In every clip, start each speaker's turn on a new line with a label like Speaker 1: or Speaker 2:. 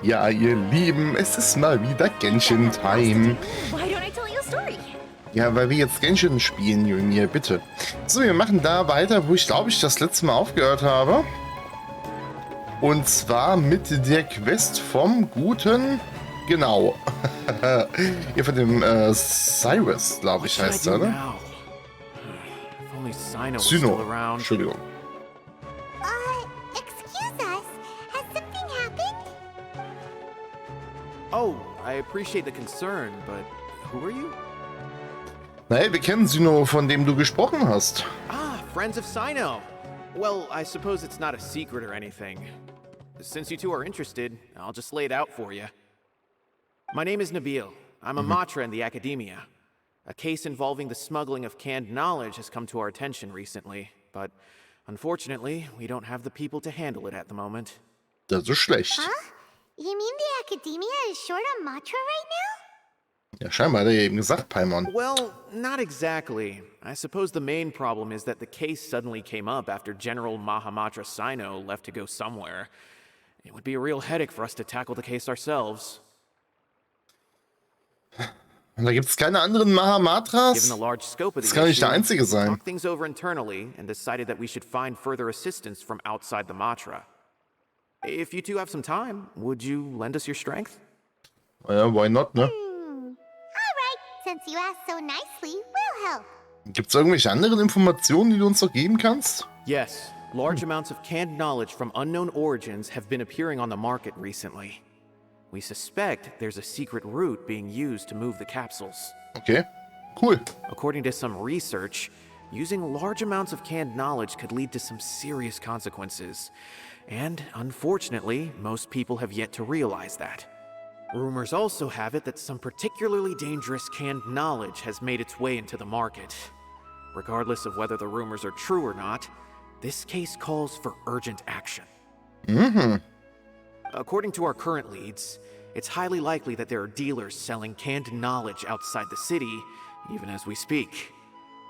Speaker 1: Ja, ihr Lieben, es ist mal wieder Genshin Time. Ja, weil wir jetzt Genshin spielen, Junge, bitte. So, wir machen da weiter, wo ich glaube ich das letzte Mal aufgehört habe. Und zwar mit der Quest vom guten, genau, hier von dem Cyrus, glaube ich, heißt er, ne? Syno, Entschuldigung.
Speaker 2: Oh, I appreciate the concern, but who are you?
Speaker 1: Naja, wir kennen Syno, von dem du gesprochen hast.
Speaker 2: Ah, friends of Sino. Well, I suppose it's not a secret or anything. Since you two are interested, I'll just lay it out for you. My name is Nabil. I'm a matra in the academia. A case involving the smuggling of canned knowledge has come to our attention recently, but unfortunately, we don't have the people to handle it at the moment.
Speaker 1: Das ist schlecht.
Speaker 3: Huh? You mean the academia is short on matra right now?
Speaker 1: Ja, scheinbar hat er eben gesagt, Paimon.
Speaker 2: Well, not exactly. I suppose the main problem is that the case suddenly came up after General Mahamatra Sino left to go somewhere. It would be a real headache for us to tackle the case ourselves.
Speaker 1: Und da gibt es keine anderen Mahamatras?
Speaker 2: Given the large scope of
Speaker 1: Das
Speaker 2: the
Speaker 1: kann nicht
Speaker 2: issue,
Speaker 1: der einzige
Speaker 2: we
Speaker 1: sein.
Speaker 2: talked things over internally and decided that we should find further assistance from outside the Matra. If you two have some time, would you lend us your strength?
Speaker 1: Ja, why not, ne?
Speaker 3: Alright, since you asked so nicely, we'll help.
Speaker 1: Gibt es irgendwelche anderen Informationen, die du uns noch geben kannst?
Speaker 2: Yes, large amounts of canned knowledge from unknown origins have been appearing on the market recently. We suspect there's a secret route being used to move the capsules.
Speaker 1: Okay, cool.
Speaker 2: According to some research, using large amounts of canned knowledge could lead to some serious consequences. And unfortunately, most people have yet to realize that. Rumors also have it that some particularly dangerous canned knowledge has made its way into the market. Regardless of whether the rumors are true or not, this case calls for urgent action. According to our current leads, it's highly likely that there are dealers selling canned knowledge outside the city, even as we speak.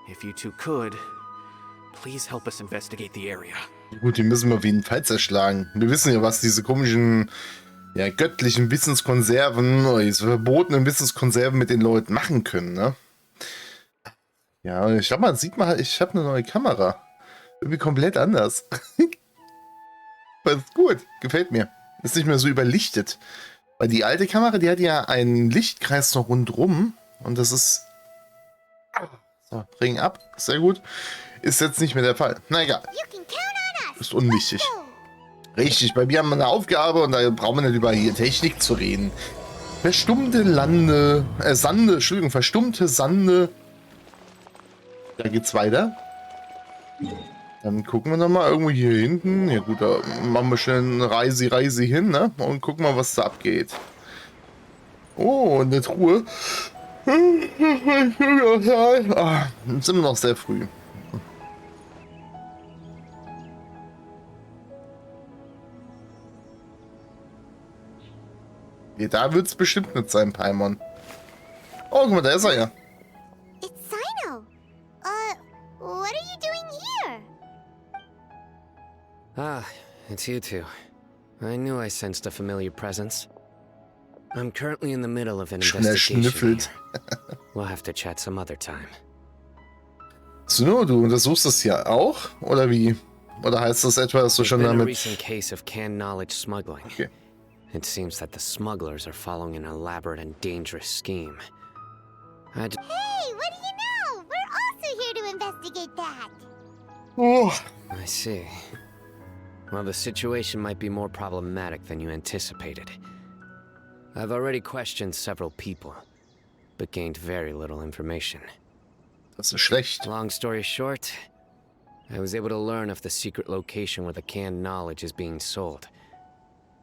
Speaker 2: If you two could, please help us investigate the area.
Speaker 1: Gut, die müssen wir auf jeden Fall zerschlagen. Wir wissen ja, was diese komischen, ja, göttlichen Wissenskonserven oder diese verbotenen Wissenskonserven mit den Leuten machen können, ne? Ja, ich glaube, man sieht mal, ich habe eine neue Kamera. Irgendwie komplett anders. Aber ist gut, gefällt mir. Ist nicht mehr so überlichtet. Weil die alte Kamera, die hat ja einen Lichtkreis noch rundrum. Und das ist... So, Ring ab. Sehr gut. Ist jetzt nicht mehr der Fall. Na egal. Ist unwichtig. Richtig, bei mir haben wir eine Aufgabe und da brauchen wir nicht über hier Technik zu reden. Verstummte Sande, Entschuldigung, verstummte Sande. Da geht's weiter. Dann gucken wir nochmal irgendwo hier hinten. Ja gut, da machen wir schnell eine Reise hin, ne? Und gucken mal, was da abgeht. Oh, eine Truhe. Ah, sind wir noch sehr früh. Ja, da wird's bestimmt nicht sein, Paimon. Oh, guck mal, da ist er ja.
Speaker 3: It's Sino. What are you doing here?
Speaker 4: Ah, it's you two. I knew I sensed a familiar presence. I'm currently in the middle of an investigation
Speaker 1: schnüffelt.
Speaker 4: here. We'll have to chat some other time.
Speaker 1: So, du untersuchst das ja auch? Oder wie? Oder heißt das etwa, dass du
Speaker 4: There's
Speaker 1: schon
Speaker 4: been a
Speaker 1: damit...
Speaker 4: recent case of canned knowledge smuggling.
Speaker 1: Okay.
Speaker 4: It seems that the smugglers are following an elaborate and dangerous scheme.
Speaker 3: Hey, what do you know? We're also here to investigate that.
Speaker 1: Oh.
Speaker 4: I see. Well, the situation might be more problematic than you anticipated. I've already questioned several people, but gained very little information.
Speaker 1: Das ist schlecht.
Speaker 4: Long story short, I was able to learn of the secret location where the canned knowledge is being sold.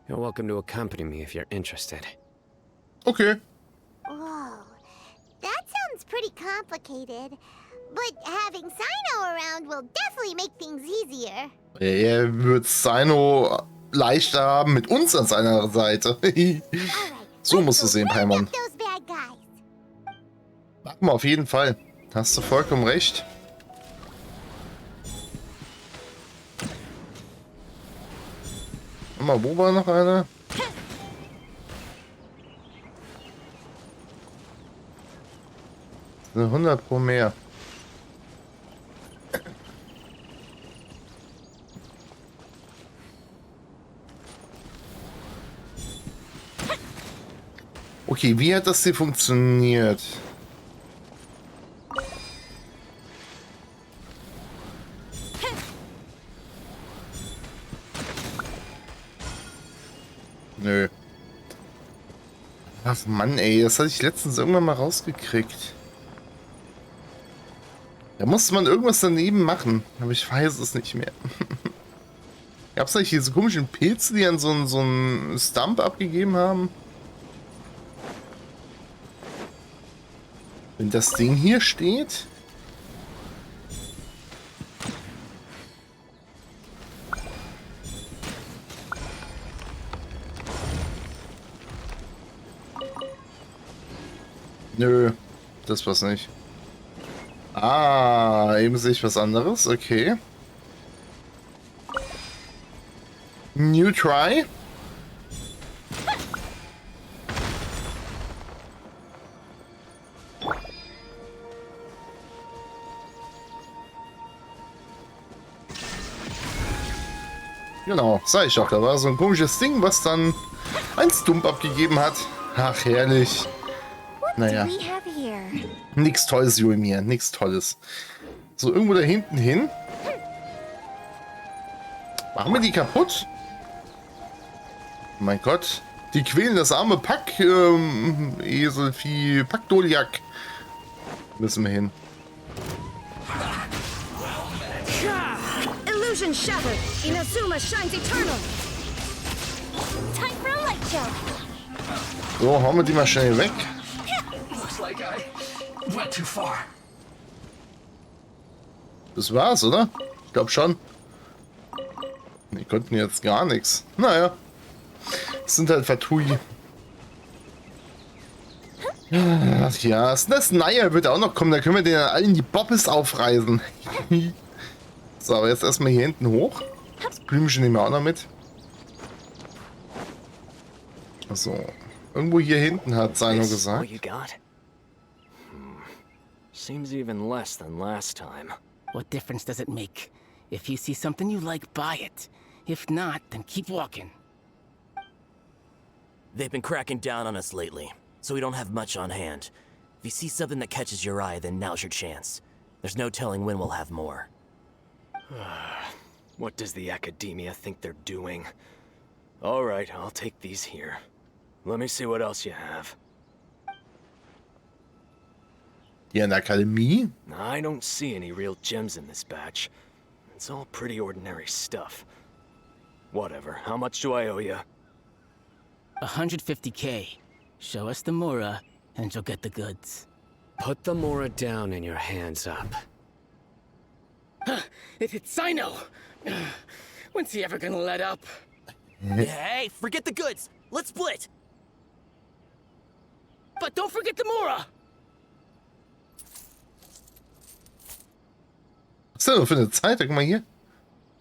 Speaker 4: You're welcome to accompany me if you're interested.
Speaker 1: Okay.
Speaker 3: Whoa, that sounds pretty complicated. But having Sino around will definitely make things easier.
Speaker 1: Er wird Sino leichter haben mit uns an seiner Seite. So musst du sehen, Paimon. Machen wir auf jeden Fall. Hast du vollkommen recht. Mal, wo war noch einer? 100 pro mehr. Okay, wie hat das hier funktioniert? Nö. Ach Mann, ey, das hatte ich letztens irgendwann mal rausgekriegt. Da musste man irgendwas daneben machen, aber ich weiß es nicht mehr. Gab es eigentlich diese komischen Pilze, die an so einen Stump abgegeben haben? Wenn das Ding hier steht... Nö, das war's nicht. Ah, eben sehe ich was anderes, okay. New try. Genau, sag ich doch, da war so ein komisches Ding, was dann ein Stump abgegeben hat. Ach, herrlich. Naja. Nix Tolles, Joemir, nix Tolles. So, irgendwo da hinten hin. Machen wir die kaputt? Mein Gott. Die quälen das arme Pack, Eselvieh, Packdoliak. Müssen wir hin.
Speaker 5: Illusion shattered. Inazuma shines eternal. Time for a light show.
Speaker 1: So, hauen wir die mal schnell weg.
Speaker 6: Looks like I went too far.
Speaker 1: Das war's, oder? Ich glaube schon. Die konnten jetzt gar nichts. Naja. Das sind halt Fatui. Ach ja, das Neue wird auch noch kommen. Da können wir den allen die Bobbes aufreißen. So, aber jetzt erstmal hier hinten hoch. Das Blümchen nehmen wir auch noch mit. So. Irgendwo hier hinten hat Seino gesagt.
Speaker 4: Seems even less than last time.
Speaker 7: What difference does it make? If you see something you like, buy it. If not, then keep walking.
Speaker 8: They've been cracking down on us lately, so we don't have much on hand. If you see something that catches your eye, then now's your chance. There's no telling when we'll have more.
Speaker 4: What does the academia think they're doing? All right, I'll take these here. Let me see what else you have.
Speaker 1: Hier in der Akademie?
Speaker 4: I don't see any real gems in this batch. It's all pretty ordinary stuff. Whatever. How much do I owe you?
Speaker 7: 150K. Show us the Mora, and you'll get the goods.
Speaker 4: Put the Mora down and your hands up.
Speaker 7: It's Sino! When's he ever gonna let up?
Speaker 8: Hey, forget the goods! Let's split!
Speaker 7: But don't forget the Mora!
Speaker 1: Was ist denn für eine Zeit? Guck mal hier.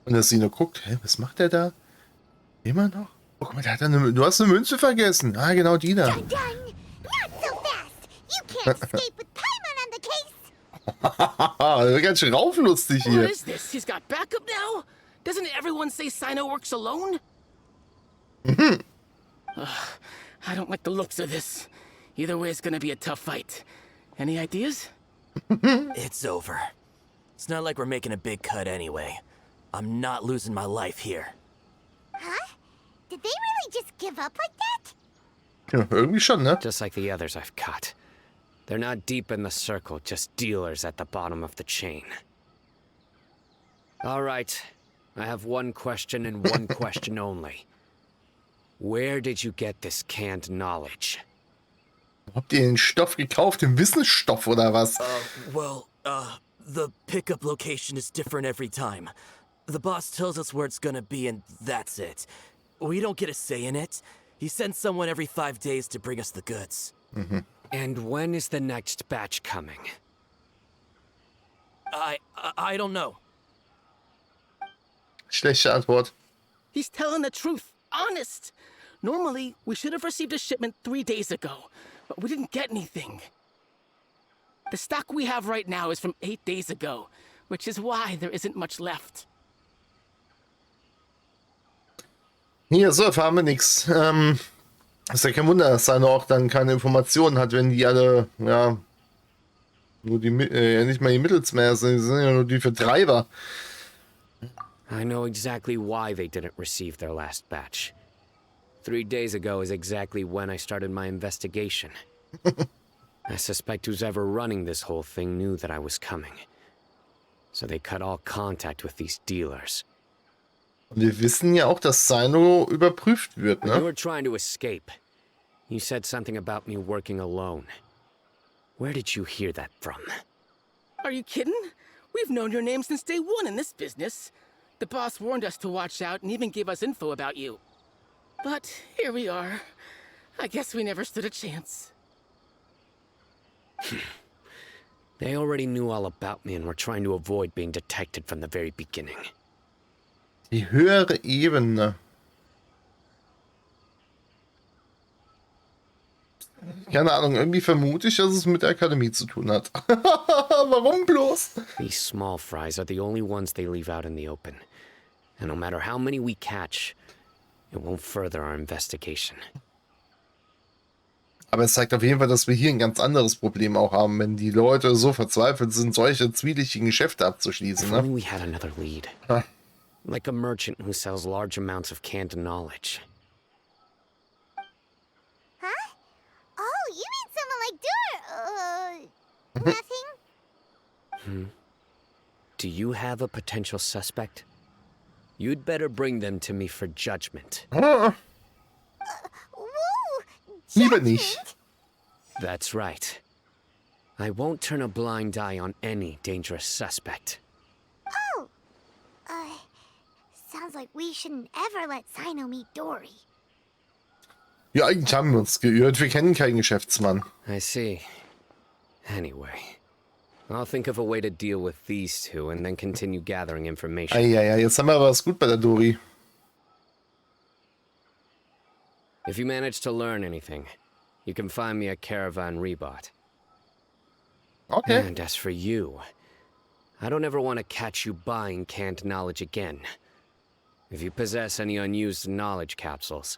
Speaker 1: Und das Sino guckt. Hä, was macht der da? Immer noch? Oh, guck mal, der hat du hast eine Münze vergessen. Ah, genau die da.
Speaker 3: Done, done. Not so fast. You can't escape with Paimon on the case.
Speaker 1: Ganz schön rauflustig
Speaker 7: What
Speaker 1: hier.
Speaker 7: is this? He's got backup now? Doesn't everyone say Sino works alone? I don't like the looks of this. Either way, it's gonna be a tough fight. Any ideas?
Speaker 8: It's over. It's not like we're making a big cut anyway. I'm not losing my life here.
Speaker 3: Huh? Did they really just give up like that?
Speaker 1: Ja, irgendwie schon, ne?
Speaker 4: Just like the others I've cut. They're not deep in the circle, just dealers at the bottom of the chain. All right. I have one question and one question only. Where did you get this canned knowledge?
Speaker 1: Habt ihr den Stoff gekauft, den Wissensstoff oder was?
Speaker 8: The pickup location is different every time. The boss tells us where it's gonna be and that's it. We don't get a say in it. He sends someone every 5 days to bring us the goods.
Speaker 4: And when is the next batch coming?
Speaker 8: I don't know.
Speaker 1: Schlechte Antwort.
Speaker 7: He's telling the truth. Honest. Normally, we should have received a shipment 3 days ago, but we didn't get anything. The stock we have right now is from 8 days ago, which is why there isn't much left.
Speaker 1: Hier, so erfahren wir nichts. Ist ja kein Wunder, dass Seine auch dann keine Informationen hat, wenn die alle, ja, nur die, nicht mal die Mittelsmänner sind, die sind ja nur die Vertreiber.
Speaker 4: I know exactly why they didn't receive their last batch. 3 days ago is exactly when I started my investigation. I suspect who's ever running this whole thing knew that I was coming. So they cut all contact with these dealers.
Speaker 1: Und wir wissen ja auch, dass Sino überprüft wird,
Speaker 4: You
Speaker 1: ne?
Speaker 4: were trying to escape. You said something about me working alone. Where did you hear that from?
Speaker 7: Are you kidding? We've known your name since day one in this business. The boss warned us to watch out and even gave us info about you. But here we are. I guess we never stood a chance.
Speaker 4: They already knew all about me and were trying to avoid being detected from the very beginning.
Speaker 1: Die höhere Ebene. Keine Ahnung, irgendwie vermute ich, dass es mit der Akademie zu tun hat. Warum bloß?
Speaker 4: These small fries are the only ones they leave out in the open. And no matter how many we catch, it won't further our investigation.
Speaker 1: Aber es zeigt auf jeden Fall, dass wir hier ein ganz anderes Problem auch haben, wenn die Leute so verzweifelt sind, solche zwielichtigen Geschäfte abzuschließen.
Speaker 4: If only
Speaker 1: Ne?
Speaker 4: we had another lead.
Speaker 1: Ah.
Speaker 4: Like a merchant who sells large amounts of canned knowledge.
Speaker 3: Huh? Oh, you mean someone like nothing?
Speaker 4: Do you have a potential suspect? You'd better bring them to me for judgment.
Speaker 1: Ah,
Speaker 3: Whoa!
Speaker 1: lieber nicht.
Speaker 3: Judgment?
Speaker 4: That's right. I won't turn a blind eye on any dangerous suspect.
Speaker 3: Oh! Sounds like we shouldn't ever let Sino meet Dory.
Speaker 1: Ja, eigentlich haben wir uns geirrt. Wir kennen keinen Geschäftsmann.
Speaker 4: I see. Anyway, I'll think of a way to deal with these two and then continue gathering information.
Speaker 1: Ja, jetzt haben wir aber was gut bei der Dory.
Speaker 4: If you manage to learn anything, you can find me a caravan rebot.
Speaker 1: Okay.
Speaker 4: And as for you, I don't ever want to catch you buying canned knowledge again. If you possess any unused knowledge capsules,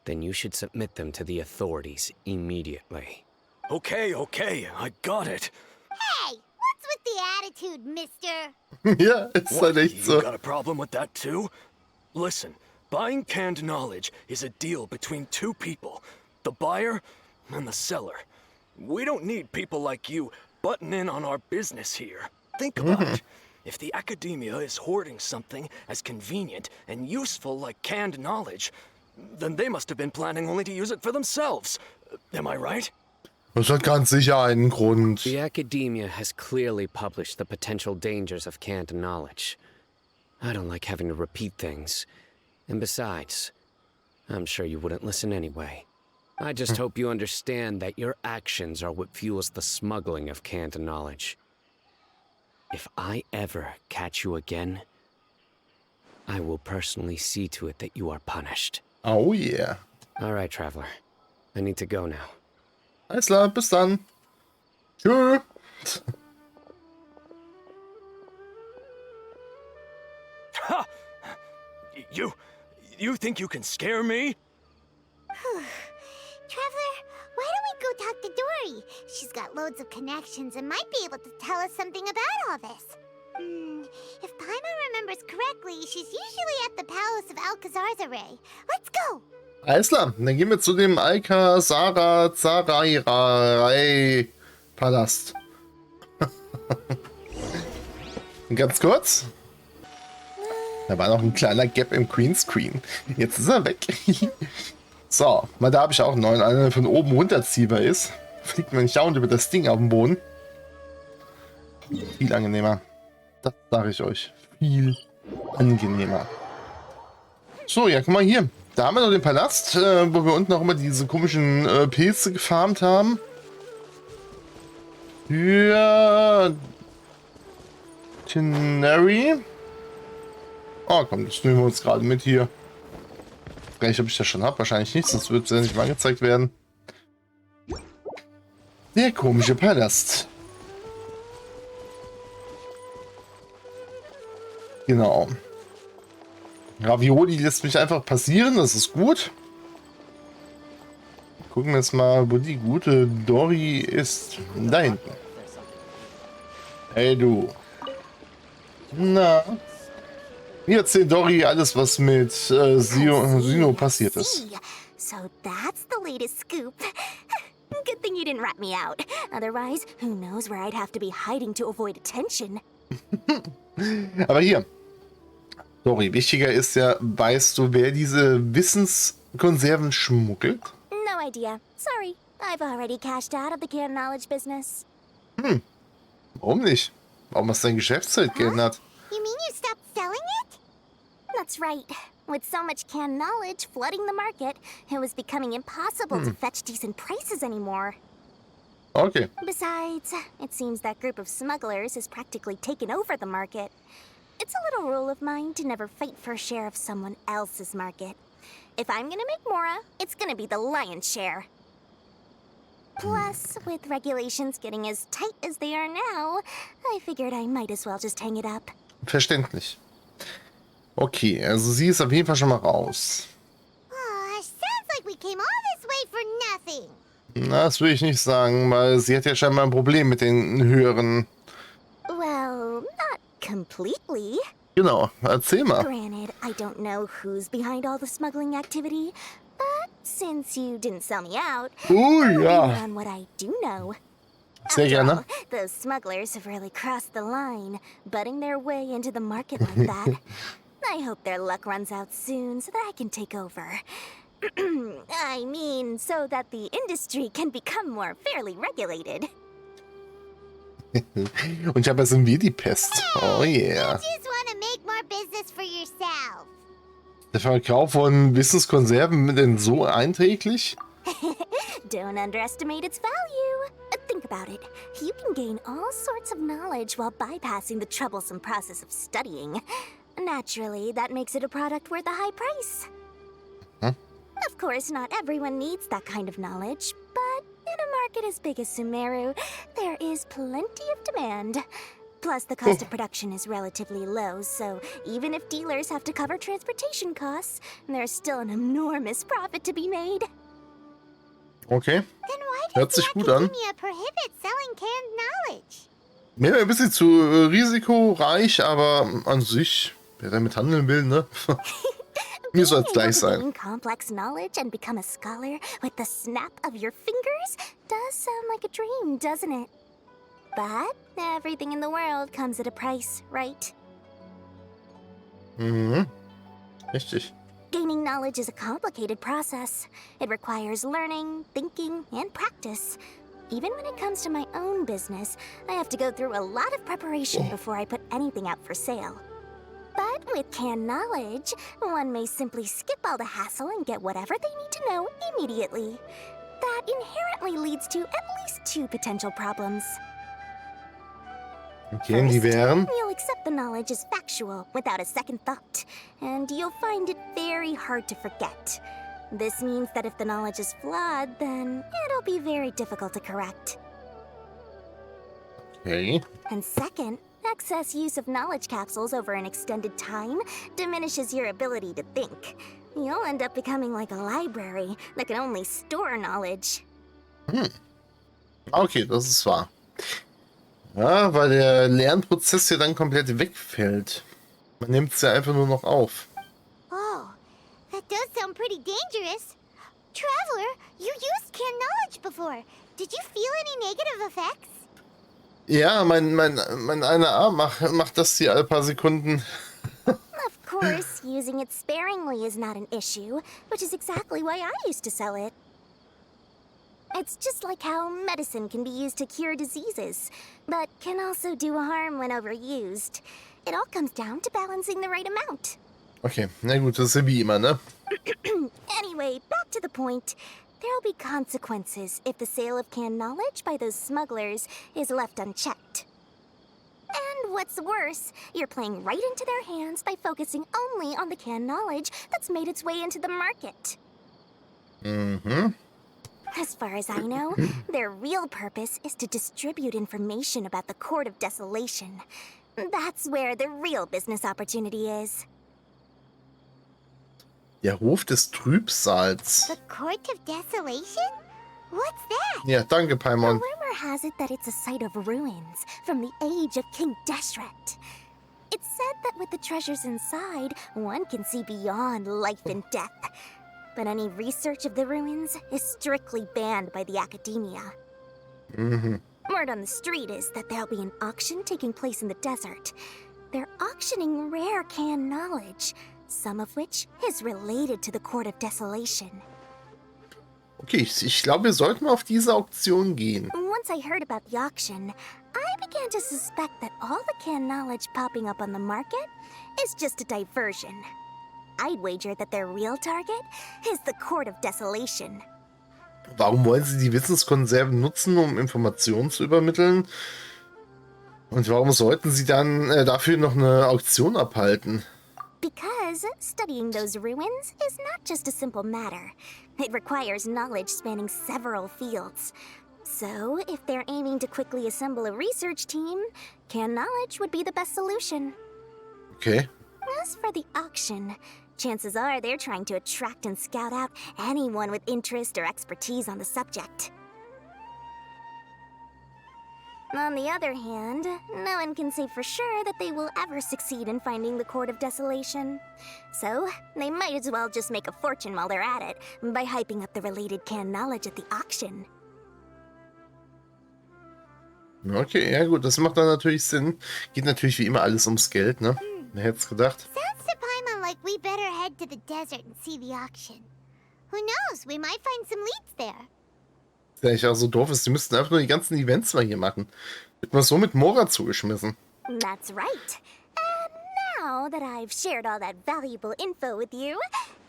Speaker 4: then you should submit them to the authorities immediately.
Speaker 8: Okay, I got it.
Speaker 3: Hey, what's with the attitude, mister?
Speaker 1: Ja, ist halt echt
Speaker 8: You
Speaker 1: so.
Speaker 8: got a problem with that too? Listen, buying canned knowledge is a deal between two people, the buyer and the seller. We don't need people like you butting in on our business here. Think about it. If the academia is hoarding something as convenient and useful like canned knowledge, then they must have been planning only to use it for themselves. Am I right?
Speaker 1: Das hat ganz sicher einen Grund.
Speaker 4: The academia has clearly published the potential dangers of canned knowledge. I don't like having to repeat things. And besides, I'm sure you wouldn't listen anyway. I just hope you understand that your actions are what fuels the smuggling of canned knowledge. If I ever catch you again, I will personally see to it that you are punished.
Speaker 1: Oh yeah.
Speaker 4: All right, traveler. I need to go now.
Speaker 1: Alles klar, bis dann. Tschö.
Speaker 8: Ha! You think you can scare me?
Speaker 3: Traveler, why don't we go talk to Dory? She's got loads of connections and might be able to tell us something about all this. If Paimon remembers correctly, she's usually at the palace of Alcazar's array. Let's go!
Speaker 1: Alles klar, dann gehen wir zu dem Alcazar-Palast. Ganz kurz. Da war noch ein kleiner Gap im Greenscreen. Jetzt ist er weg. So, mal da habe ich auch einen neuen, einer von oben runterziehbar ist. Fliegt man nicht dauernd über das Ding auf den Boden. Viel angenehmer. Das sage ich euch. Viel angenehmer. So, ja, guck mal hier. Da haben wir noch den Palast, wo wir unten auch immer diese komischen Pilze gefarmt haben. Für Tinary. Oh komm, das nehmen wir uns gerade mit hier. Vielleicht ob ich das schon habe, wahrscheinlich nicht, sonst wird es ja nicht mal angezeigt werden. Der komische Palast. Genau. Ravioli lässt mich einfach passieren, das ist gut. Gucken wir jetzt mal, wo die gute Dori ist. Da hinten. Hey du. Na? Mir erzählt Dori alles, was mit Sino passiert ist.
Speaker 3: So that's the latest scoop. Good thing you didn't rat me out. Otherwise, who knows where I'd have to be hiding to avoid attention.
Speaker 1: Aber hier, Dori, wichtiger ist ja, weißt du, wer diese Wissenskonserven schmuggelt?
Speaker 3: No idea. Sorry. I've already cashed out of the canned knowledge business.
Speaker 1: Warum nicht? Warum hast du dein Geschäftsfeld geändert?
Speaker 3: You mean you stopped selling it? That's right. With so much canned knowledge flooding the market, it was becoming impossible to fetch decent prices anymore.
Speaker 1: Okay.
Speaker 3: Besides, it seems that group of smugglers has practically taken over the market. It's a little rule of mine to never fight for a share of someone else's market. If I'm gonna make Mora, it's gonna be the lion's share. Plus, with regulations getting as tight as they are now, I figured I might as well just hang it up.
Speaker 1: Verständlich. Okay, also sie ist auf jeden Fall schon mal raus.
Speaker 3: Oh, sounds like we came all this way for nothing.
Speaker 1: Na, das würde ich nicht sagen, weil sie hat ja scheinbar ein Problem mit den höheren.
Speaker 3: Well, not completely.
Speaker 1: Genau, erzähl mal.
Speaker 3: Granted, I don't know who's behind all the smuggling activity, but since you didn't sell me out, I'll
Speaker 1: Ja.
Speaker 3: lean on what I do know.
Speaker 1: Sehr
Speaker 3: After
Speaker 1: gerne.
Speaker 3: all, those smugglers have really crossed the line, butting their way into the market like that. I hope their luck runs out soon so that I can take over. I mean, so that the industry can become more fairly regulated.
Speaker 1: Und scheinbar sind wir die Pest. Oh yeah.
Speaker 3: Just want to make more business for yourself.
Speaker 1: Der Verkauf von Wissenskonserven denn so einträglich?
Speaker 3: Don't underestimate its value. Think about it. You can gain all sorts of knowledge while bypassing the troublesome process of studying. Naturally, that makes it a product worth a high price. Of course, not everyone needs that kind of knowledge, but in a market as big as Sumeru, there is plenty of demand. Plus, the cost of production is relatively low, so even if dealers have to cover transportation costs, there's still an enormous profit to be made.
Speaker 1: Okay.
Speaker 3: Then why
Speaker 1: Hört
Speaker 3: does
Speaker 1: sich
Speaker 3: the
Speaker 1: gut an.
Speaker 3: academia prohibit selling canned knowledge?
Speaker 1: Mir ein bisschen zu risikoreich, aber an sich, wer damit handeln will, ne? Mir soll es gleich sein.
Speaker 3: Gain complex knowledge and become a scholar with the snap of your fingers does sound like a dream, doesn't it? But everything in the world comes at a price, right?
Speaker 1: Mhm. Richtig.
Speaker 3: Gaining knowledge is a complicated process. It requires learning, thinking, and practice. Even when it comes to my own business, I have to go through a lot of preparation before I put anything out for sale. But with canned knowledge, one may simply skip all the hassle and get whatever they need to know immediately. That inherently leads to at least two potential problems.
Speaker 1: Okay, die wären.
Speaker 3: You'll accept the knowledge as factual without a second thought, and you'll find it very hard to forget. This means that if the knowledge is flawed, then it'll be very difficult to correct.
Speaker 1: Okay.
Speaker 3: And second, excess use of knowledge capsules over an extended time diminishes your ability to think. You'll end up becoming like a library that can only store knowledge.
Speaker 1: Okay, das ist wahr. Ja, weil der Lernprozess ja dann komplett wegfällt. Man nimmt es ja einfach nur noch auf.
Speaker 3: Oh, that does sound pretty dangerous. Traveler, you used canned knowledge before. Did you feel any negative effects?
Speaker 1: Ja, mein einer Arm macht das hier alle paar Sekunden.
Speaker 3: Of course, using it sparingly is not an issue, which is exactly why I used to sell it. It's just like how medicine can be used to cure diseases, but can also do harm when overused. It all comes down to balancing the right amount.
Speaker 1: Okay, na gut, das ist ja wie immer, ne?
Speaker 3: Anyway, back to the point. There'll be consequences if the sale of canned knowledge by those smugglers is left unchecked. And what's worse, you're playing right into their hands by focusing only on the canned knowledge that's made its way into the market.
Speaker 1: Mhm.
Speaker 3: As far as I know, their real purpose is to distribute information about the Court of Desolation.
Speaker 5: That's where the real business opportunity is.
Speaker 1: Der Hof des Trübsals.
Speaker 3: The Court of Desolation? What's that?
Speaker 1: Ja, danke, Paimon.
Speaker 5: Rumor has it that it's a site of ruins from the age of King Gestrandet. It's said that with the treasures inside, one can see beyond life and death. But any research of the ruins is strictly banned by the academia. Word on the street is that there'll be an auction taking place in the desert. They're auctioning rare canned knowledge, some of which is related to the Court of Desolation.
Speaker 1: Okay, ich glaube, wir sollten auf diese Auktion gehen.
Speaker 5: Once I heard about the auction, I began to suspect that all the canned knowledge popping up on the market is just a diversion. I'd wager that their real target is the Court of Desolation.
Speaker 1: Warum wollen sie die Wissenskonserven nutzen, um Informationen zu übermitteln? Und warum sollten sie dann dafür noch eine Auktion abhalten?
Speaker 5: Because studying those ruins is not just a simple matter. It requires knowledge spanning several fields. So, if they're aiming to quickly assemble a research team, canned knowledge would be the best solution.
Speaker 1: Okay.
Speaker 5: As for the auction, chances are they're trying to attract and scout out anyone with interest or expertise on the subject. On the other hand, no one can say for sure that they will ever succeed in finding the Court of Desolation. So, they might as well just make a fortune while they're at it, by hyping up the related canned knowledge at the auction.
Speaker 1: Okay, ja gut, das macht dann natürlich Sinn. Geht natürlich wie immer alles ums Geld, ne? Wer hätte es gedacht?
Speaker 3: Sounds to Paimon like we better head to the desert and see the auction. Who knows, we might find some leads there.
Speaker 1: Der ich auch so doof ist, die müssten einfach nur die ganzen Events mal hier machen. Wird man so mit Mora zugeschmissen.
Speaker 5: That's right. And now that I've shared all that valuable info with you,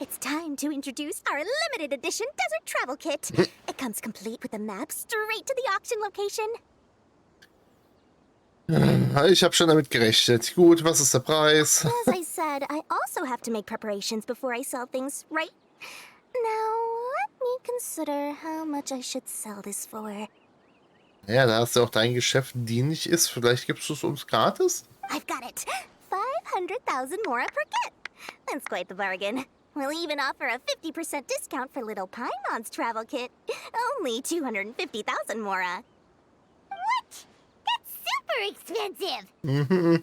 Speaker 5: it's time to introduce our limited edition desert travel kit. It comes complete with a map straight to the auction location.
Speaker 1: Ich habe schon damit gerechnet. Gut, was ist der Preis?
Speaker 5: As I said, I also have to make preparations before I sell things, right? Now, let me consider how much I should sell this for.
Speaker 1: Ja, da hast du auch dein Geschäft dienlich ist. Vielleicht gibst du es uns gratis?
Speaker 5: I've got it. 500,000 Mora per kit. That's quite the bargain. We'll even offer a 50% discount for little Paimon's travel kit. Only 250,000 Mora.
Speaker 3: What? That's super expensive!
Speaker 5: No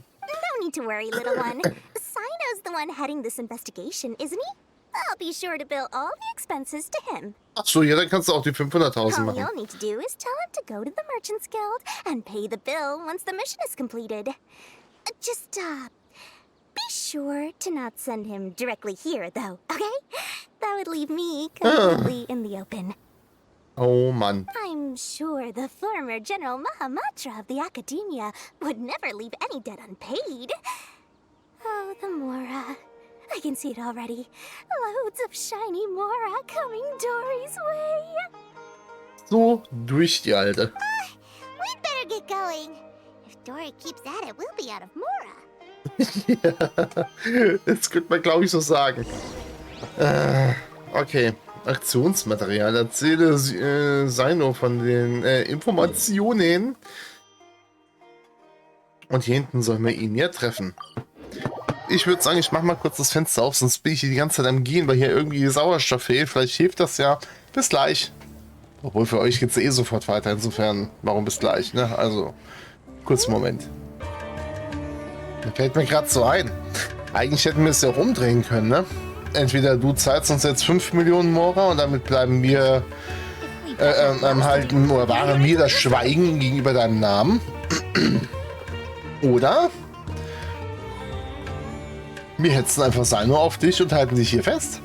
Speaker 5: need to worry, little one. Sino's the one heading this investigation, isn't he? I'll be sure to bill all the expenses to him.
Speaker 1: Ach so, ja, dann kannst du auch die 500.000
Speaker 5: All
Speaker 1: machen.
Speaker 5: you'll need to do is tell him to go to the Merchants Guild and pay the bill once the mission is completed. Just, be sure to not send him directly here, though, okay? That would leave me completely in the open.
Speaker 1: Oh Mann.
Speaker 5: I'm sure the former General Mahamatra of the Academia would never leave any debt unpaid. Oh, the Mora. I can see it already. Loads of shiny Mora coming Dory's way.
Speaker 1: So durch die Alte.
Speaker 3: We'd better get going. If Dory keeps at it, we'll be out of Mora.
Speaker 1: Ja, das könnte man, glaube ich, so sagen. Okay. Aktionsmaterial. Erzähle Seino von den Informationen. Und hier hinten sollen wir ihn ja treffen. Ich würde sagen, ich mache mal kurz das Fenster auf, sonst bin ich hier die ganze Zeit am Gehen, weil hier irgendwie Sauerstoff fehlt. Vielleicht hilft das ja. Bis gleich. Obwohl für euch geht es eh sofort weiter. Insofern, warum bis gleich? Ne? Also, kurzen Moment. Da fällt mir gerade so ein. Eigentlich hätten wir es ja auch umdrehen können, ne? Entweder du zahlst uns jetzt 5 Millionen Mora und damit bleiben wir halten oder wahren wir das Schweigen gegenüber deinem Namen. Oder wir hetzen einfach Seino auf dich und halten dich hier fest.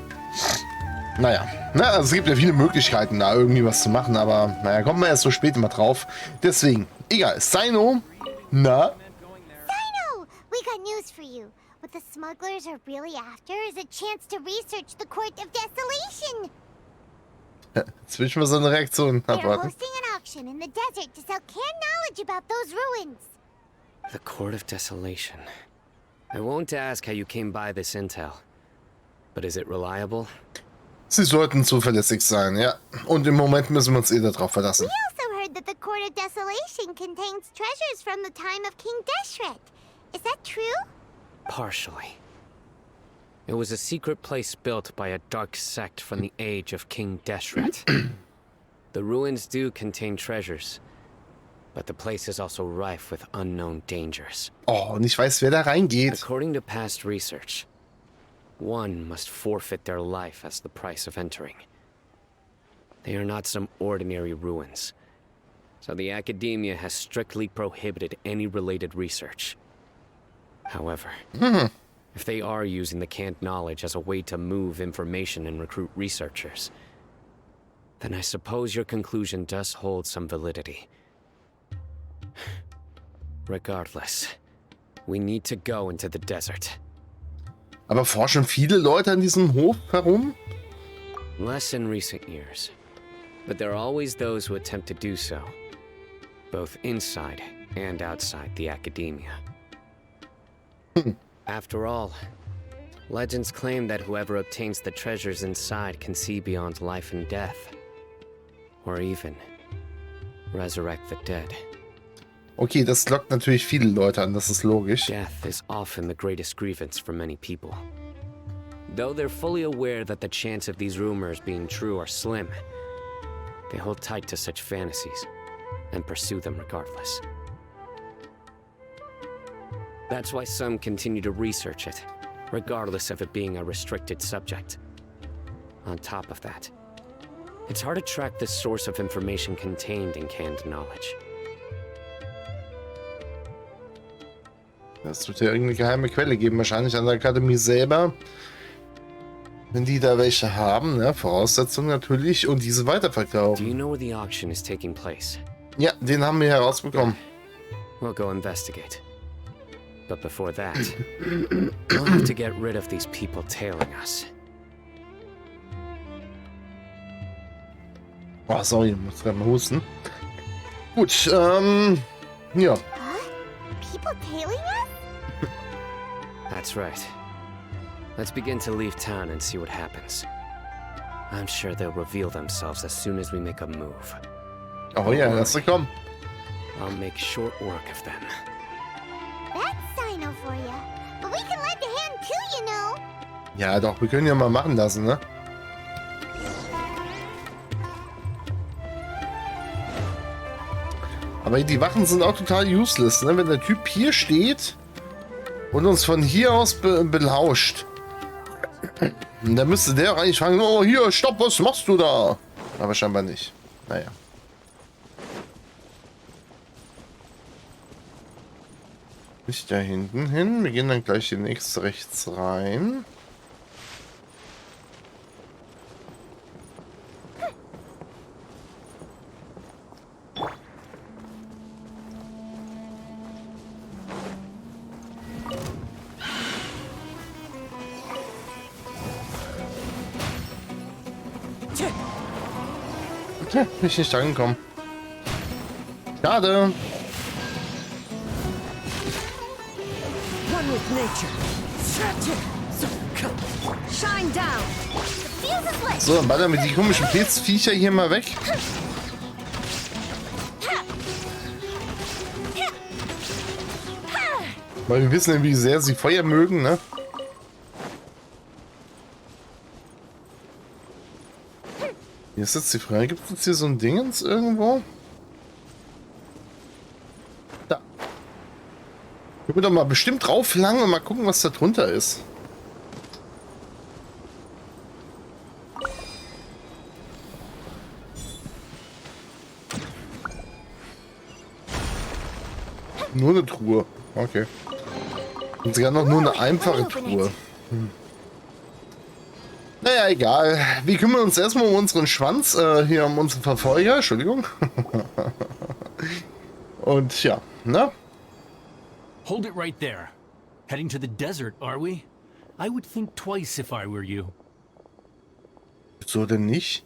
Speaker 1: Naja, also es gibt ja viele Möglichkeiten, da irgendwie was zu machen, aber naja, kommt man erst so spät immer drauf. Deswegen, egal, Seino, na?
Speaker 3: Sino! We got news for you. What the smugglers are really after is a chance to research the Court of Desolation.
Speaker 1: Jetzt will ich mal so eine Reaktion
Speaker 3: They're
Speaker 1: abwarten.
Speaker 3: hosting an auction in the desert to sell canned knowledge about those ruins.
Speaker 4: The Court of Desolation. I won't ask how you came by this intel. But is it reliable?
Speaker 1: Sie sollten zuverlässig sein, ja. Und im Moment müssen wir uns eh darauf verlassen.
Speaker 3: We also heard that the Court of Desolation contains treasures from the time of King Gestrandet. Is that true?
Speaker 4: Partially. It was a secret place built by a dark sect from the age of King Deshret. The ruins do contain treasures, but the place is also rife with unknown dangers.
Speaker 1: Oh, und ich weiß, wer da reingeht.
Speaker 4: According to past research, one must forfeit their life as the price of entering. They are not some ordinary ruins, so the academia has strictly prohibited any related research. However, if they are using the canned knowledge as a way to move information and recruit researchers, then I suppose your conclusion does hold some validity. Regardless, we need to go into the desert.
Speaker 1: Aber forschen viele Leute an diesem Hof herum?
Speaker 4: Less in recent years, but there are always those who attempt to do so, both inside and outside the academia. After all, legends claim that whoever obtains the treasures inside can see beyond life and death, or even resurrect the dead.
Speaker 1: Okay, das lockt natürlich viele Leute an, das ist logisch.
Speaker 4: Death is often the greatest grievance for many people. Though they're fully aware that the chance of these rumors being true are slim, they hold tight to such fantasies and pursue them regardless. That's why some continue to research it, regardless of it being a restricted subject. On top of that, it's hard to track the source of information contained in canned knowledge.
Speaker 1: Es wird ja irgendeine geheime Quelle geben, wahrscheinlich an der Akademie selber. Wenn die da welche haben, ne? Voraussetzung natürlich, und diese
Speaker 4: Do
Speaker 1: weiterverkaufen.
Speaker 4: you know where the auction is taking place?
Speaker 1: Ja, den haben wir herausbekommen.
Speaker 4: We'll go investigate. But before that, we'll have to get rid of these people tailing us.
Speaker 1: Oh, sorry, ich muss gerade mal husten. Gut, ja.
Speaker 3: Huh? People tailing us?
Speaker 4: That's right. Let's begin to leave town and see what happens. I'm sure they'll reveal themselves as soon as we make a move.
Speaker 1: Oh ja, lass sie kommen.
Speaker 4: I'll make short work of them.
Speaker 3: That's Sino for you. But we can lend a hand too, you know.
Speaker 1: Ja, doch, wir können ja mal machen lassen, ne? Aber die Wachen sind auch total useless, ne? Wenn der Typ hier steht und uns von hier aus belauscht. Und dann müsste der auch eigentlich fragen, oh hier, stopp, was machst du da? Aber scheinbar nicht. Naja. Nicht da hinten hin. Wir gehen dann gleich demnächst rechts rein. Tja, bin ich nicht angekommen. Schade.
Speaker 9: One with nature. Shine down.
Speaker 3: The fuse is lit.
Speaker 1: So, dann ballern wir die komischen Pilzviecher hier mal weg. Weil wir wissen ja, wie sehr sie Feuer mögen, ne? Hier ist jetzt die Frage, gibt es jetzt hier so ein Dingens irgendwo? Da. Können wir doch mal bestimmt drauf langen und mal gucken, was da drunter ist. Nur eine Truhe. Okay. Und sogar noch nur eine einfache Truhe. Naja, egal. Wir kümmern uns erstmal um unseren Schwanz, hier um unseren Verfolger. Entschuldigung. Und ja, ne?
Speaker 6: Hold it right there. Heading to the desert, are we? I would think twice if I were you.
Speaker 1: So denn nicht?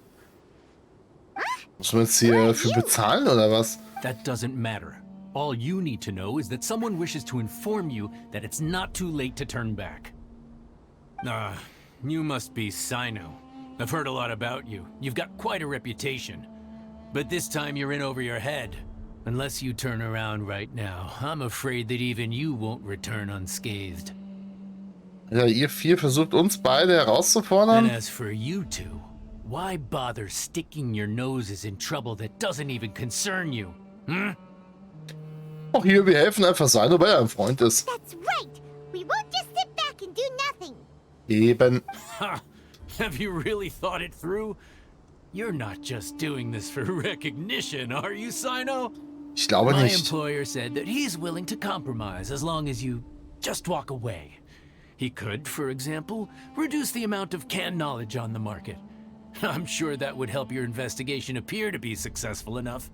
Speaker 1: Muss man jetzt hier für bezahlen oder was?
Speaker 6: That doesn't matter. All you need to know is that someone wishes to inform you that it's not too late to turn back. You must be Sino. I've heard a lot about you. You've got quite a reputation. But this time you're in over your head. Unless you turn around right now, I'm afraid that even you won't return unscathed.
Speaker 1: Ja, ihr vier versucht uns beide
Speaker 6: And
Speaker 1: herauszufordern.
Speaker 6: as for you two, why bother sticking your noses in trouble that doesn't even concern you? Hmm?
Speaker 1: Auch hier, wir helfen einfach Seite, weil er ein Freund ist.
Speaker 3: That's right. We won't just sit back and do nothing.
Speaker 1: Eben.
Speaker 6: Ha! Have you really thought it through? You're not just doing this for recognition, are you, Sino?
Speaker 1: Ich glaube
Speaker 6: My
Speaker 1: nicht.
Speaker 6: employer said that he's willing to compromise as long as you just walk away. He could, for example, reduce the amount of canned knowledge on the market. I'm sure that would help your investigation appear to be successful enough.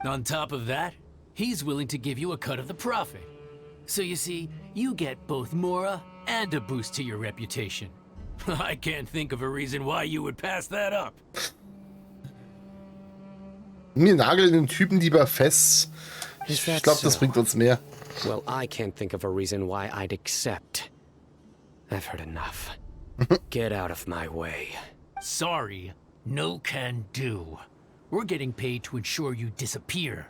Speaker 6: On top of that, he's willing to give you a cut of the profit. So you see, you get both Mora and a boost to your reputation. I can't think of a reason why you would pass that up.
Speaker 1: Wir nageln den Typen lieber fest.
Speaker 4: Is
Speaker 1: Ich
Speaker 4: that
Speaker 1: glaube, das
Speaker 4: so?
Speaker 1: bringt uns mehr.
Speaker 4: Well, I can't think of a reason why I'd accept. I've heard enough. Get out of my way.
Speaker 6: Sorry, no can do. We're getting paid to ensure you disappear.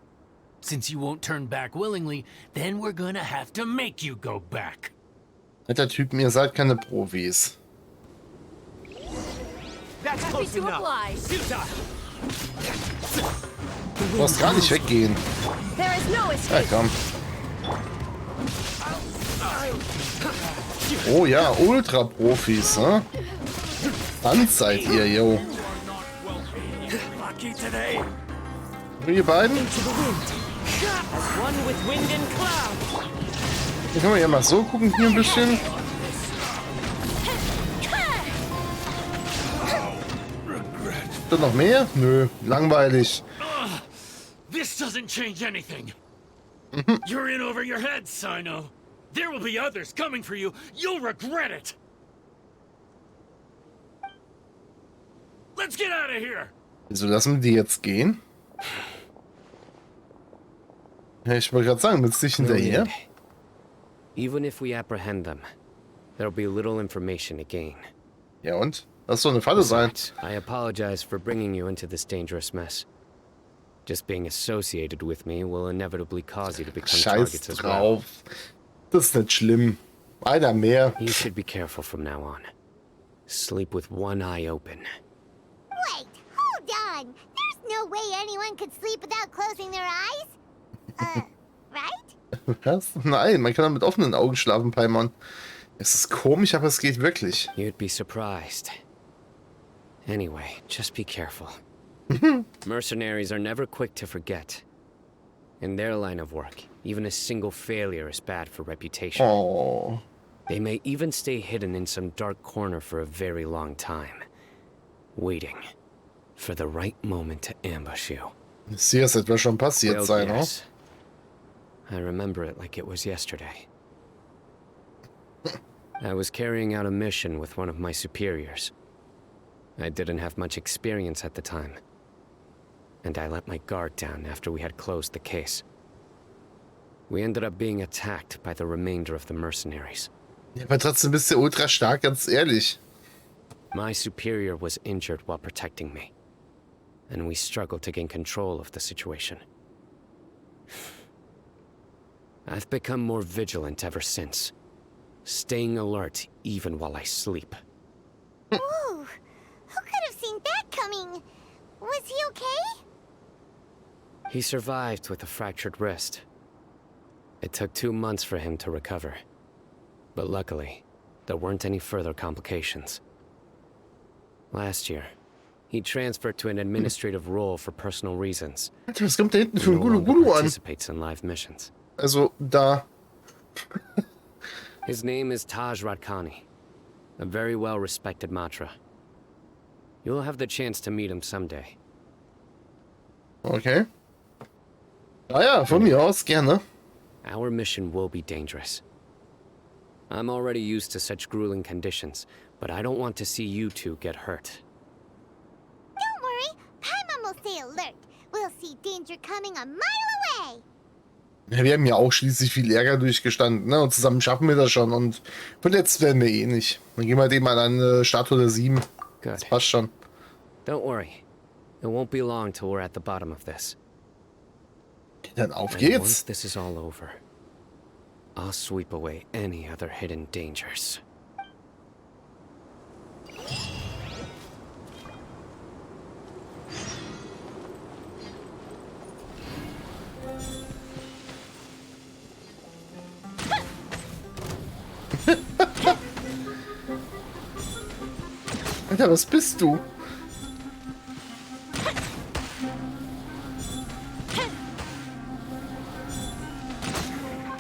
Speaker 6: Since you won't turn back willingly, then we're gonna have to make you go back.
Speaker 1: Alter Typen, ihr seid keine Profis.
Speaker 7: That's
Speaker 9: Happy
Speaker 7: close
Speaker 9: to
Speaker 7: enough.
Speaker 9: oblige.
Speaker 1: Du brauchst gar nicht weggehen.
Speaker 9: There is no
Speaker 1: Ja,
Speaker 9: escape.
Speaker 1: komm. Oh ja, Ultra-Profis, ne? Dann seid ihr, yo.
Speaker 6: Lucky today.
Speaker 1: Ihr beiden?
Speaker 9: To the wind.
Speaker 7: As one with wind and cloud.
Speaker 1: Dann können wir ja mal so gucken, hier ein bisschen. Ist da noch mehr? Nö, langweilig.
Speaker 6: This doesn't change anything. You're in over your head, Sino. There will be others coming for you. You'll regret it. Let's get out of here.
Speaker 1: Wieso lassen wir die jetzt gehen? Ja, ich wollte gerade sagen, willst du dich
Speaker 4: No
Speaker 1: hinterher?
Speaker 4: need. Even if we apprehend them, there'll be little information to gain.
Speaker 1: Ja und? Lass doch eine Falle sein.
Speaker 4: Besides, I apologize for bringing you into this dangerous mess. Just being associated with me will inevitably cause you to become
Speaker 1: Scheiß
Speaker 4: targets as well.
Speaker 1: drauf. Das ist nicht schlimm. Einer mehr.
Speaker 4: You should be careful from now on. Sleep with one eye open.
Speaker 3: Wait, hold on. There's no way anyone could sleep without closing their eyes. Right?
Speaker 1: Was? Nein, man kann auch mit offenen Augen schlafen, Paimon. Es ist komisch, aber es geht wirklich.
Speaker 4: You'd be surprised. Anyway, just be careful. Mercenaries are never quick to forget. In their line of work, even a single failure is bad for reputation.
Speaker 1: Oh.
Speaker 4: They may even stay hidden in some dark corner for a very long time, waiting for the right moment to ambush you.
Speaker 1: Ich sehe, es etwa schon passiert
Speaker 4: Well,
Speaker 1: sein, oder?
Speaker 4: yes. I remember it like it was yesterday. I was carrying out a mission with one of my superiors. I didn't have much experience at the time, and I let my guard down after we had closed the case. We ended up being attacked by the remainder of the mercenaries.
Speaker 1: Ja, aber trotzdem bist du ultra stark, ganz ehrlich.
Speaker 4: My superior was injured while protecting me, and we struggled to gain control of the situation. I've become more vigilant ever since, staying alert even while I sleep.
Speaker 3: Ooh, who could have seen that coming? Was he okay?
Speaker 4: He survived with a fractured wrist. It took 2 months for him to recover. But luckily, there weren't any further complications. Last year, he transferred to an administrative role for personal reasons.
Speaker 1: Alter, was kommt da hinten
Speaker 4: He
Speaker 1: für ein
Speaker 4: no
Speaker 1: Gulu
Speaker 4: longer
Speaker 1: Gulu an?
Speaker 4: participates in live missions.
Speaker 1: Also, da.
Speaker 4: His name is Taj Radkani, a very well-respected Matra. You'll have the chance to meet him someday.
Speaker 1: Okay. Naja, von mir aus, gerne.
Speaker 4: Our mission will be dangerous. I'm already used to such grueling conditions, but I don't want to see you two get hurt.
Speaker 3: Don't worry, Paimon will stay alert. We'll see danger coming a mile away.
Speaker 1: Ja, wir haben ja auch schließlich viel Ärger durchgestanden, ne? Und zusammen schaffen wir das schon. Und verletzt werden wir eh nicht. Dann gehen wir dem mal an eine Statue der 7.
Speaker 4: Good.
Speaker 1: Das passt schon.
Speaker 4: Don't worry. It won't be long till we're at the bottom of this.
Speaker 1: Dann auf
Speaker 4: And once
Speaker 1: geht's.
Speaker 4: this is all over, I'll sweep away any other hidden dangers.
Speaker 1: Alter, was bist du?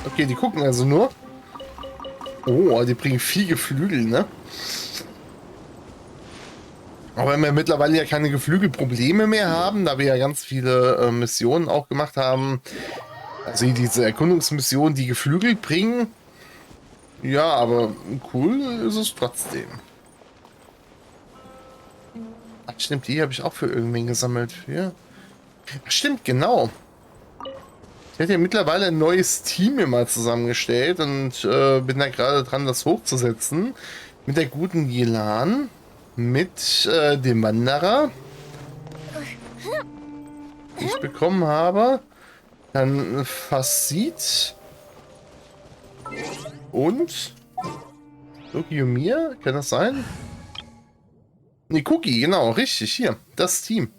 Speaker 1: Okay, die gucken also nur. Oh, die bringen viel Geflügel, ne? Aber wenn wir mittlerweile ja keine Geflügelprobleme mehr haben, da wir ja ganz viele Missionen auch gemacht haben, also diese Erkundungsmissionen, die Geflügel bringen, ja, aber cool ist es trotzdem. Ach, stimmt, die habe ich auch für irgendwen gesammelt. Ja. Ach, stimmt, genau. Ich hätte ja mittlerweile ein neues Team immer zusammengestellt und bin da gerade dran, das hochzusetzen. Mit der guten Yelan, mit dem Wanderer, den ich bekommen habe. Dann Fasid und Lukiumir, kann das sein? Ne, Cookie, genau, richtig, hier, das Team.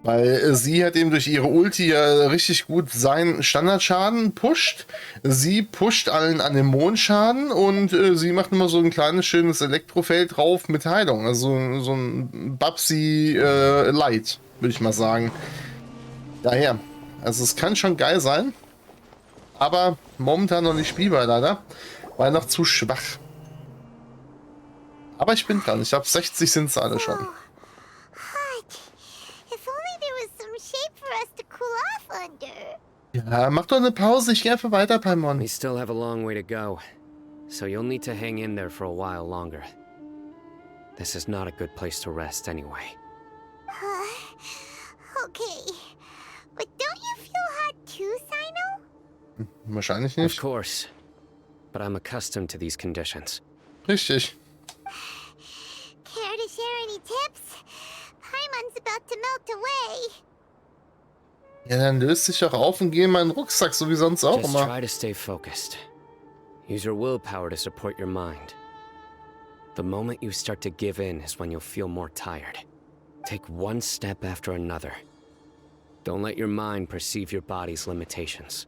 Speaker 1: Weil sie hat eben durch ihre Ulti ja richtig gut seinen Standardschaden pusht. Sie pusht allen Anemonen-Schaden und sie macht immer so ein kleines schönes Elektrofeld drauf mit Heilung. Also so ein Babsi Light, würde ich mal sagen. Daher, also es kann schon geil sein, aber momentan noch nicht spielbar leider, weil noch zu schwach. Aber ich bin dran, ich glaube 60 sind es alle schon. Ja, mach doch eine Pause, ich gehe einfach weiter, Paimon.
Speaker 4: We still have a long way to go, so you'll need to hang in there for a while longer. This is not a good place to rest anyway.
Speaker 3: Okay. But don't you feel hot too, Sino?
Speaker 1: Wahrscheinlich
Speaker 4: Of
Speaker 1: nicht.
Speaker 4: course, but I'm accustomed to these conditions.
Speaker 1: Richtig.
Speaker 3: Care to share any tips? Paimon's about to melt away.
Speaker 1: Ja, dann löst dich doch auf und geh in meinen Rucksack, so wie sonst auch
Speaker 4: Just
Speaker 1: immer.
Speaker 4: try to stay focused. Use your willpower to support your mind. The moment you start to give in is when you'll feel more tired. Take one step after another. Don't let your mind perceive your body's limitations.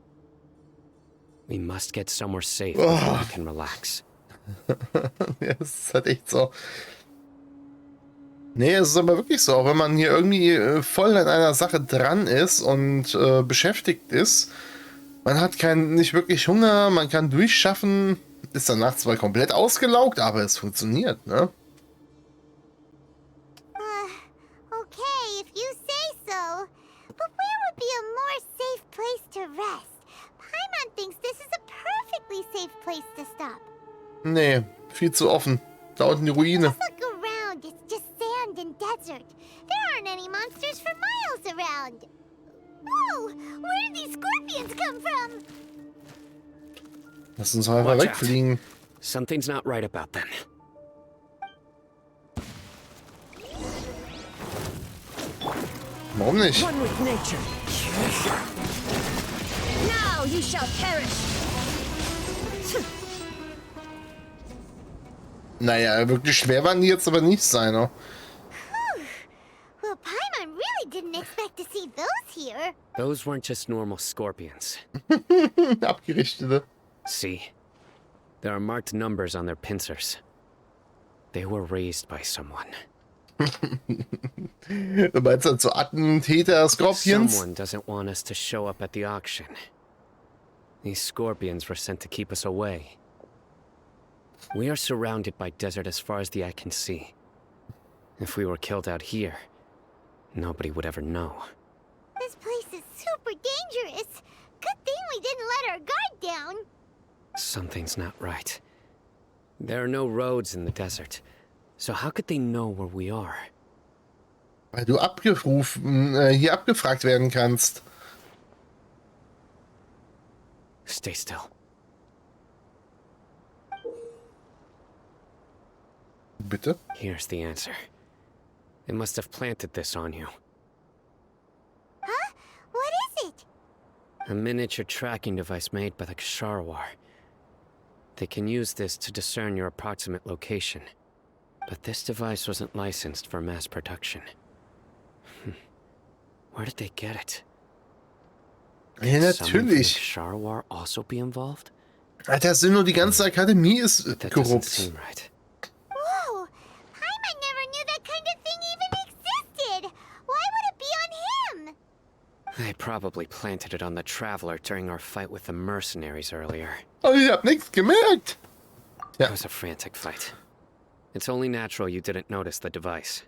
Speaker 4: We must get somewhere safe before we can relax.
Speaker 1: Ja, das ist halt echt so. Nee, es ist aber wirklich so, auch wenn man hier irgendwie voll in einer Sache dran ist und beschäftigt ist, man hat nicht wirklich Hunger, man kann durchschaffen, ist danach zwar komplett ausgelaugt, aber es funktioniert, ne?
Speaker 3: Okay, if you say so. But where would be a more safe place to rest? Paimon thinks this is a perfectly safe place to stop.
Speaker 1: Nee, viel zu offen. Da unten die Ruine.
Speaker 3: Just look around. It's just sand and desert. There aren't any monsters for miles around. Whoa! Where did these scorpions come from?
Speaker 1: Lass uns einfach
Speaker 4: Watch out.
Speaker 1: wegfliegen.
Speaker 4: Something's not right about them.
Speaker 1: Warum nicht?
Speaker 9: One with nature. Now you shall perish.
Speaker 1: Naja, wirklich schwer waren die jetzt aber nicht sein, ne?
Speaker 3: Well, Paimon really didn't expect to see those here.
Speaker 4: Those weren't just normal scorpions.
Speaker 1: Abgerichtete.
Speaker 4: See? There are marked numbers on their pincers. They were raised by someone.
Speaker 1: Du meinst halt so Attentäter-Scorpions?
Speaker 4: Someone doesn't want us to show up at the auction. These scorpions were sent to keep us away. We are surrounded by desert as far as the eye can see. If we were killed out here, nobody would ever know.
Speaker 3: This place is super dangerous. Good thing we didn't let our guard down.
Speaker 4: Something's not right. There are no roads in the desert, so how could they know where we are?
Speaker 1: Weil du hier abgefragt werden kannst.
Speaker 4: Stay still.
Speaker 1: Bitte?
Speaker 4: Here's the answer. They must have planted this on you.
Speaker 3: Huh? What is it?
Speaker 4: A miniature tracking device made by the Ksharwar. They can use this to discern your approximate location. But this device wasn't licensed for mass production. Where did they get it?
Speaker 1: Ja,
Speaker 4: Someone from the
Speaker 1: natürlich.
Speaker 4: Ksharwar also be involved?
Speaker 1: Alter, Sinnoh, die ganze Akademie ist
Speaker 4: That doesn't
Speaker 1: korrupt.
Speaker 4: seem right.
Speaker 3: Whoa! Paimon never knew that kind of thing even existed! Why would it be on him?
Speaker 4: They probably planted it on the Traveler during our fight with the mercenaries earlier.
Speaker 1: Oh, ich hab nichts gemerkt. Ja.
Speaker 4: It was a frantic fight. It's only natural you didn't notice the device.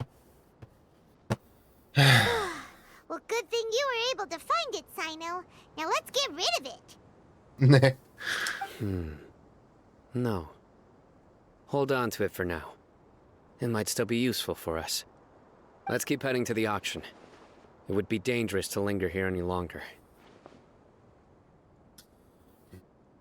Speaker 3: Well, good thing you were able to find it, Sino. Now let's get rid of it.
Speaker 1: Nee.
Speaker 4: No. Hold on to it for now. It might still be useful for us. Let's keep heading to the auction. It would be dangerous to linger here any longer.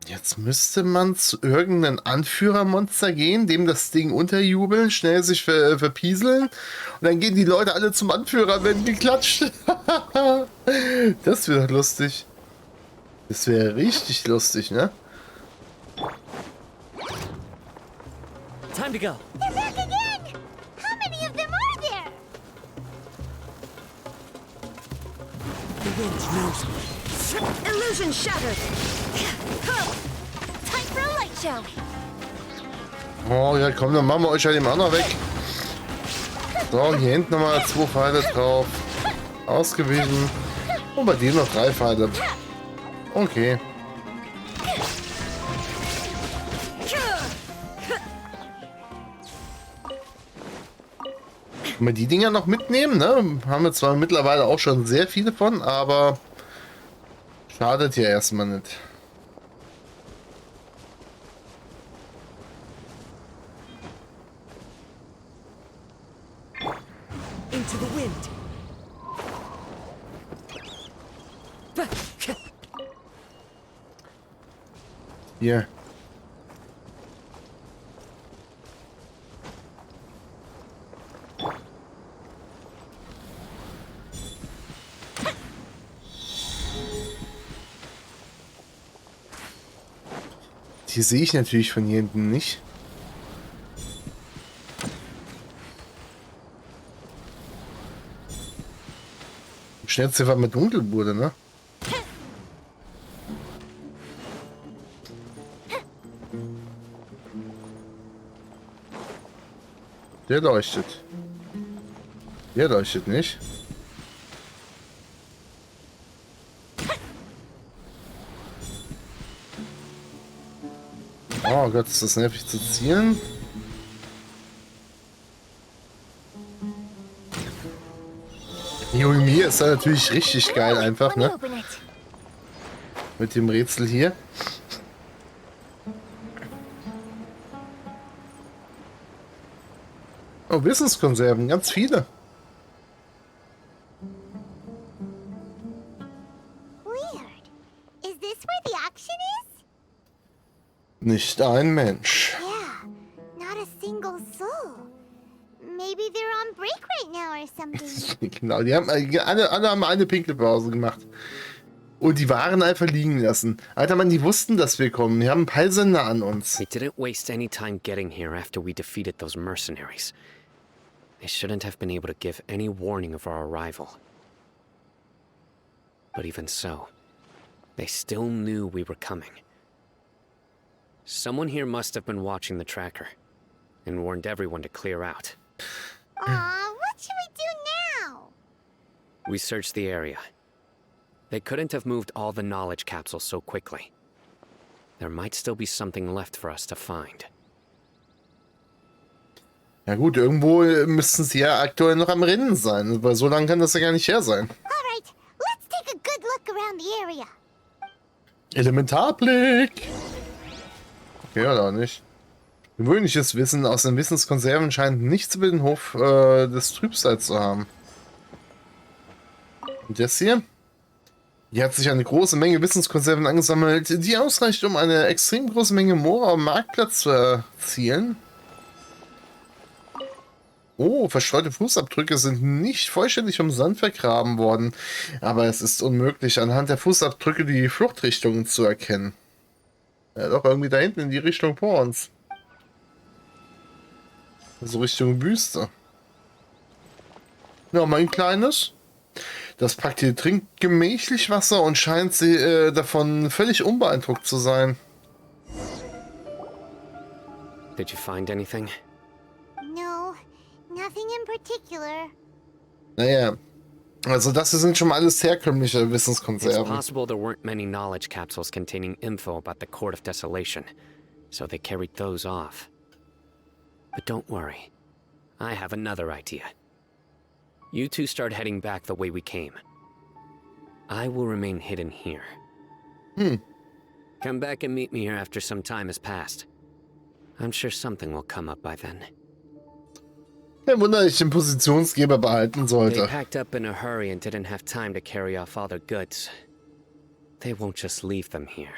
Speaker 1: Jetzt müsste man zu irgendeinem Anführermonster gehen, dem das Ding unterjubeln, schnell sich verpieseln und dann gehen die Leute alle zum Anführer, werden geklatscht. Das wäre lustig. Das wäre richtig lustig, ne?
Speaker 8: Time to go.
Speaker 3: They're back again! How many of them are there?
Speaker 8: The wind knows me.
Speaker 9: Illusion shattered.
Speaker 3: Time for a light show.
Speaker 1: Oh ja, komm, dann machen wir euch halt dem anderen weg. So, hier hinten nochmal 2 Pfeile drauf. Ausgewichen. Und bei dir noch 3 Pfeile. Okay. Können wir die Dinger noch mitnehmen, ne? Haben wir zwar mittlerweile auch schon sehr viele von, aber schadet ja erstmal nicht.
Speaker 9: Into the wind.
Speaker 1: Hier. Die sehe ich natürlich von hier hinten nicht. Schnellste war mit dunkel wurde, ne? Der leuchtet. Der leuchtet nicht. Oh Gott, ist das nervig zu zielen. Mir ist da natürlich richtig geil einfach, ne? Mit dem Rätsel hier. Oh, Wissenskonserven, ganz viele.
Speaker 3: Weird. Is this where the auction is?
Speaker 1: Nicht ein Mensch.
Speaker 3: Yeah, not a single soul. Maybe they're on break right now or something.
Speaker 1: Genau, die haben alle haben eine Pinkelpause gemacht. Und die Waren einfach liegen lassen. Alter Mann, die wussten, dass wir kommen. Die haben einen Peilsender an uns.
Speaker 4: They didn't waste any time getting here after we defeated those mercenaries. They shouldn't have been able to give any warning of our arrival. But even so, they still knew we were coming. Someone here must have been watching the tracker and warned everyone to clear out.
Speaker 3: Aw, what should we do now?
Speaker 4: We searched the area. They couldn't have moved all the knowledge capsules so quickly. There might still be something left for us to find.
Speaker 1: Ja gut, irgendwo müssten sie ja aktuell noch am Rennen sein, weil so lange kann das ja gar nicht her sein.
Speaker 3: Alright, let's take a good look around the area.
Speaker 1: Elementarblick! Okay, oder nicht? Gewöhnliches Wissen aus den Wissenskonserven scheint nichts über den Hof des Trübsals zu haben. Und das hier? Hier hat sich eine große Menge Wissenskonserven angesammelt, die ausreicht, um eine extrem große Menge Moore am Marktplatz zu erzielen. Oh, verstreute Fußabdrücke sind nicht vollständig vom Sand vergraben worden, aber es ist unmöglich, anhand der Fußabdrücke die Fluchtrichtungen zu erkennen. Ja, doch irgendwie da hinten in die Richtung vor uns. So Richtung Wüste. Ja, mein Kleines. Das Paket trinkt gemächlich Wasser und scheint davon völlig unbeeindruckt zu sein.
Speaker 4: Did you find anything?
Speaker 3: No, nothing in particular.
Speaker 1: Naja, also das sind schon mal alles herkömmliche
Speaker 4: It's
Speaker 1: Wissenskonserven.
Speaker 4: possible there weren't many knowledge capsules containing info about the Court of Desolation, so they carried those off. But don't worry, I have another idea. You two start heading back the way we came. I will remain hidden here. Come back and meet me here after some time has passed. I'm sure something will come up by then.
Speaker 1: Kein Wunder, ich den Positionsgeber behalten
Speaker 4: They
Speaker 1: sollte.
Speaker 4: packed up in a hurry and didn't have time to carry off all their goods. They won't just leave them here.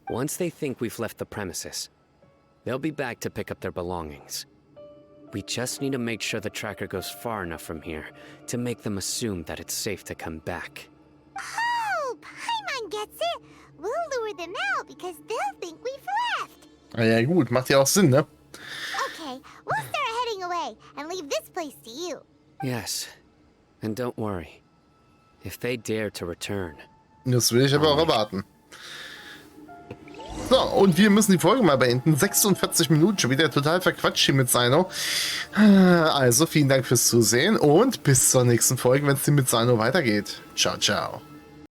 Speaker 4: Once they think we've left the premises, they'll be back to pick up their belongings. We just need to make sure the tracker goes far enough from here to make them assume that it's safe to come back.
Speaker 3: Oh, Paimon gets it. We'll lure them out because they'll think we've left.
Speaker 1: Ah ja gut, macht ja auch Sinn, ne?
Speaker 3: Okay, we'll start heading away and leave this place to you.
Speaker 4: Yes, and don't worry. If they dare to return,
Speaker 1: Das will ich aber auch erwarten. So, und wir müssen die Folge mal beenden. 46 Minuten, schon wieder total verquatscht hier mit Sino. Also, vielen Dank fürs Zusehen und bis zur nächsten Folge, wenn es mit Sino weitergeht. Ciao, ciao.